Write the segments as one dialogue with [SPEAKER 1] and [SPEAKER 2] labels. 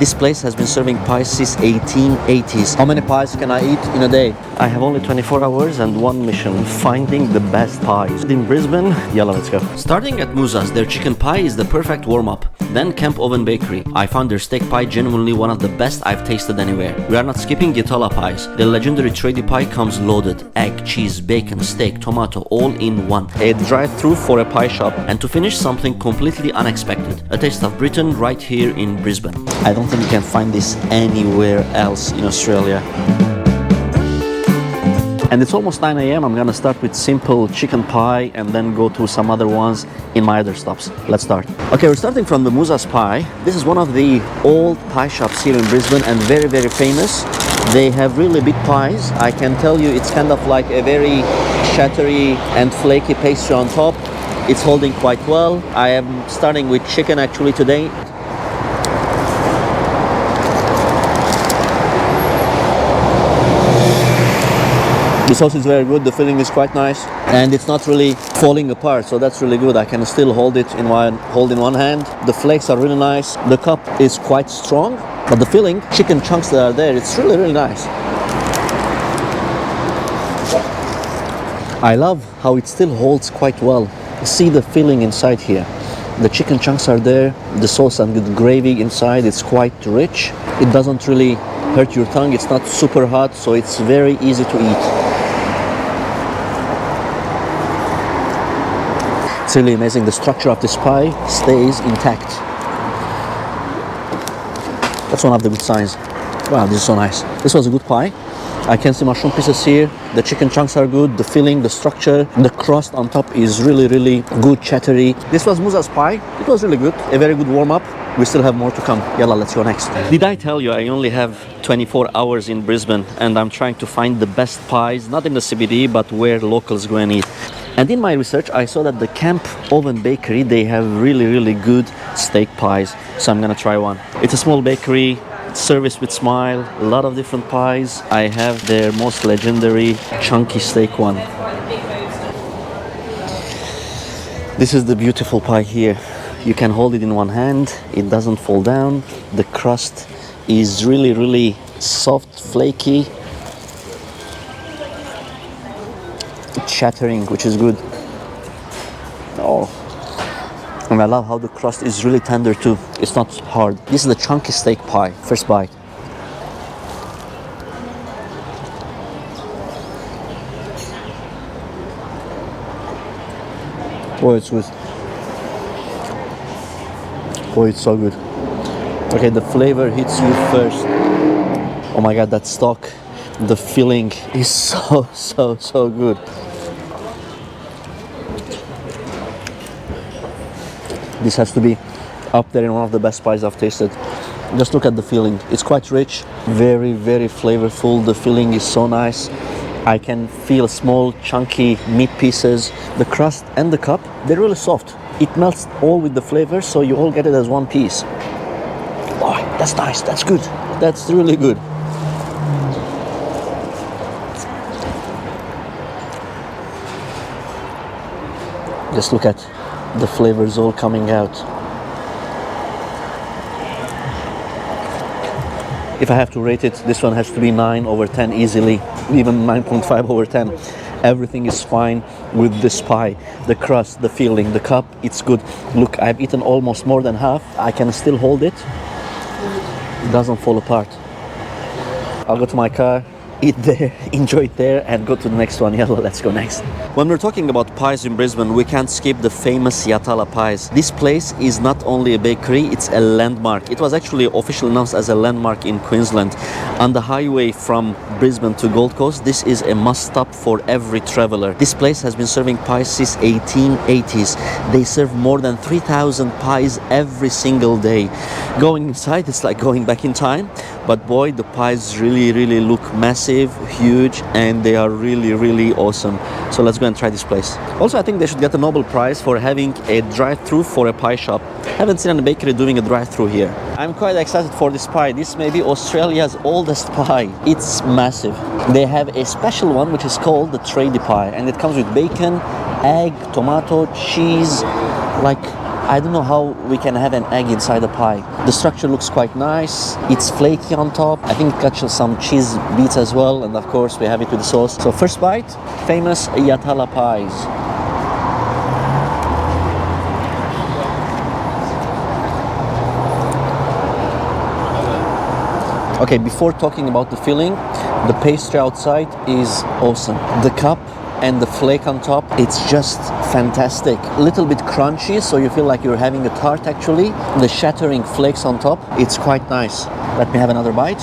[SPEAKER 1] This place has been serving pies since 1880s. How many pies can I eat in a day? I have only 24 hours and one mission, finding the best pies. In Brisbane, yalla, let's go. Starting at Muzza's, their chicken pie is the perfect warm-up. Then Camp Oven Bakery. I found their steak pie genuinely one of the best I've tasted anywhere. We are not skipping Yatala pies. The legendary tradie pie comes loaded. Egg, cheese, bacon, steak, tomato, all in one. A drive-through for a pie shop. And to finish, something completely unexpected. A taste of Britain right here in Brisbane. I don't think you can find this anywhere else in Australia. And it's almost 9 a.m. I'm gonna start with simple chicken pie and then go to some other ones in my other stops. Let's start. Okay, we're starting from the Muzza's Pie. This is one of the old pie shops here in Brisbane and very, very famous. They have really big pies. I can tell you it's kind of like a very chattery and flaky pastry on top. It's holding quite well. I am starting with chicken actually today. The sauce is very good, the filling is quite nice, and it's not really falling apart, so that's really good. I can still hold it in one hand. The flakes are really nice. The cup is quite strong, but the filling, chicken chunks that are there, it's really, really nice. I love how it still holds quite well. See the filling inside here. The chicken chunks are there, the sauce and the gravy inside, it's quite rich. It doesn't really hurt your tongue, it's not super hot, so it's very easy to eat. It's really amazing. The structure of this pie stays intact. That's one of the good signs. Wow, this is so nice. This was a good pie. I can see mushroom pieces here. The chicken chunks are good. The filling, the structure, the crust on top is really, really good, chattery. This was Muzza's pie. It was really good. A very good warm-up. We still have more to come. Yalla, let's go next. Did I tell you I only have 24 hours in Brisbane and I'm trying to find the best pies, not in the CBD, but where locals go and eat. And in my research, I saw that the Camp Oven Bakery, they have really, really good steak pies. So I'm gonna try one. It's a small bakery, service with smile, a lot of different pies. I have their most legendary chunky steak one. This is the beautiful pie here. You can hold it in one hand, it doesn't fall down. The crust is really, really soft, flaky. Shattering, which is good. Oh, and I love how the crust is really tender too. It's not hard. This is the chunky steak pie. First bite. Oh, it's good. Oh, it's so good. Okay, the flavor hits you first. Oh my god, that stock. The filling is so good. This has to be up there in one of the best pies I've tasted. Just look at the filling. It's quite rich, very, very flavorful. The filling is so nice. I can feel small, chunky meat pieces. The crust and the cup, they're really soft. It melts all with the flavor, so you all get it as one piece. Oh, that's nice. That's good. That's really good. Just look at the flavors all coming out. If I have to rate it, this one has to be 9 over 10 easily, even 9.5 over 10. Everything is fine with this pie. The crust, the filling, the cup, it's good. Look, I've eaten almost more than half. I can still hold it. It doesn't fall apart. I'll go to my car, eat there, enjoy it there, and go to the next one. Yalla, let's go next. When we're talking about pies in Brisbane, we can't skip the famous Yatala pies. This place is not only a bakery, it's a landmark. It was actually officially announced as a landmark in Queensland. On the highway from Brisbane to Gold Coast, this is a must-stop for every traveler. This place has been serving pies since 1880s. They serve more than 3,000 pies every single day. Going inside, it's like going back in time. But boy, the pies really, really look massive, huge, and they are really, really awesome. So let's go and try this place. Also, I think they should get a Nobel Prize for having a drive-through for a pie shop. Haven't seen a bakery doing a drive-through here. I'm quite excited for this pie. This may be Australia's oldest pie. It's massive. They have a special one which is called the Tradie pie, and it comes with bacon, egg, tomato, cheese. Like, I don't know how we can have an egg inside a pie. The structure looks quite nice. It's flaky on top. I think it got some cheese bits as well, and of course we have it with the sauce. So first bite, famous Yatala pies. Okay, before talking about the filling, the pastry outside is awesome. The cup and the flake on top, it's just fantastic. A little bit crunchy, so you feel like you're having a tart actually. The shattering flakes on top, it's quite nice. Let me have another bite.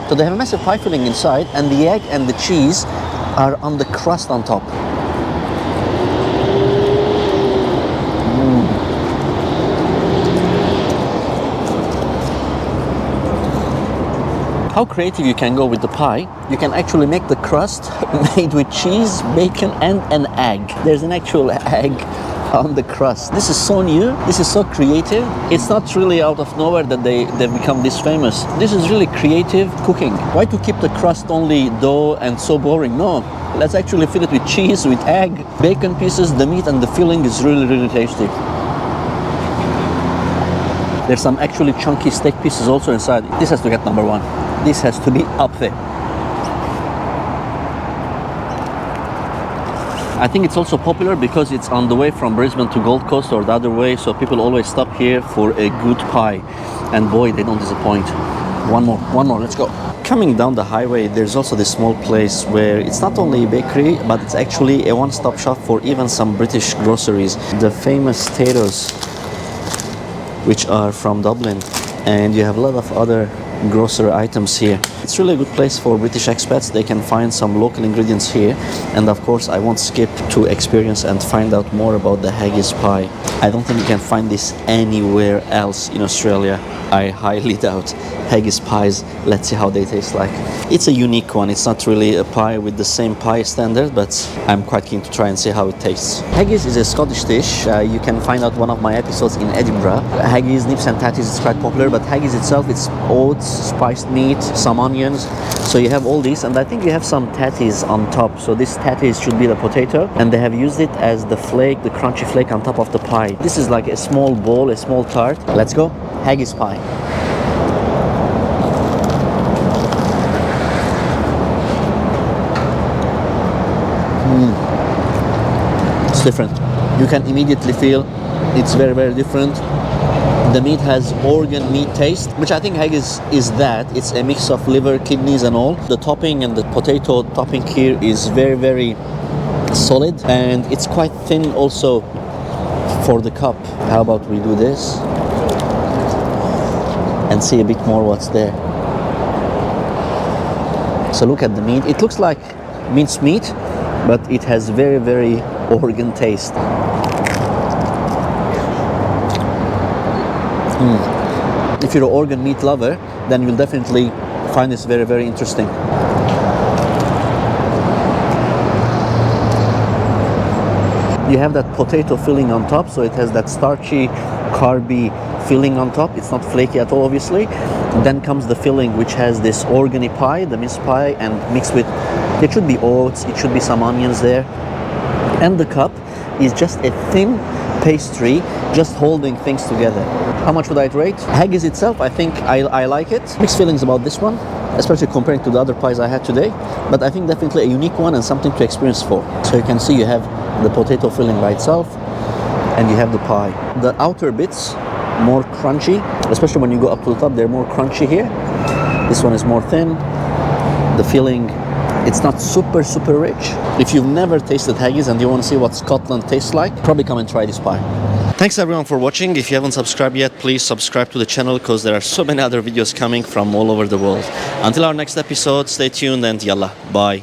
[SPEAKER 1] So they have a massive pie filling inside, and the egg and the cheese are on the crust on top. How creative you can go with the pie. You can actually make the crust made with cheese, bacon and an egg. There's an actual egg on the crust. This is so new, this is so creative. It's not really out of nowhere that they've become this famous. This is really creative cooking. Why to keep the crust only dough and so boring? No, let's actually fill it with cheese, with egg, bacon pieces, the meat, and the filling is really, really tasty. There's some actually chunky steak pieces also inside. This has to get number one. This has to be up there. I think it's also popular because it's on the way from Brisbane to Gold Coast or the other way, so people always stop here for a good pie. And boy, they don't disappoint. One more, let's go. Coming down the highway, there's also this small place where it's not only a bakery, but it's actually a one-stop shop for even some British groceries. The famous potatoes, which are from Dublin, and you have a lot of other grocery items here. It's really a good place for British expats. They can find some local ingredients here, and of course I won't skip to experience and find out more about the haggis pie. I don't think you can find this anywhere else in Australia. I highly doubt. Haggis pies, let's see how they taste like. It's a unique one. It's not really a pie with the same pie standard, but I'm quite keen to try and see how it tastes. Haggis is a Scottish dish. You can find out one of my episodes in Edinburgh. Haggis, nips and tatties is quite popular, but haggis itself, it's oats, spiced meat, some onions. So you have all these, and I think you have some tatties on top. So this tatties should be the potato, and they have used it as the flake, the crunchy flake on top of the pie. This is like a small bowl, a small tart. Let's go. Haggis pie. It's different. You can immediately feel it's very, very different. The meat has organ meat taste, which I think haggis is that. It's a mix of liver, kidneys and all. The topping and the potato topping here is very, very solid, and it's quite thin also for the cup. How about we do this and see a bit more what's there. So look at the meat. It looks like minced meat, but it has very, very organ taste. If you're an organ meat lover, then you'll definitely find this very, very interesting. You have that potato filling on top, so it has that starchy, carby filling on top. It's not flaky at all, obviously. And then comes the filling, which has this organy pie, the mince pie, and mixed with, it should be oats, it should be some onions there. And the cup is just a thin pastry, just holding things together. How much would I rate? Haggis itself, I think I like it. Mixed feelings about this one, especially comparing to the other pies I had today. But I think definitely a unique one and something to experience for. So you can see you have the potato filling by itself, and you have the pie. The outer bits, more crunchy, especially when you go up to the top, they're more crunchy here. This one is more thin. The filling, it's not super, super rich. If you've never tasted haggis and you want to see what Scotland tastes like, probably come and try this pie. Thanks everyone for watching. If you haven't subscribed yet, please subscribe to the channel because there are so many other videos coming from all over the world. Until our next episode, stay tuned and yalla, bye.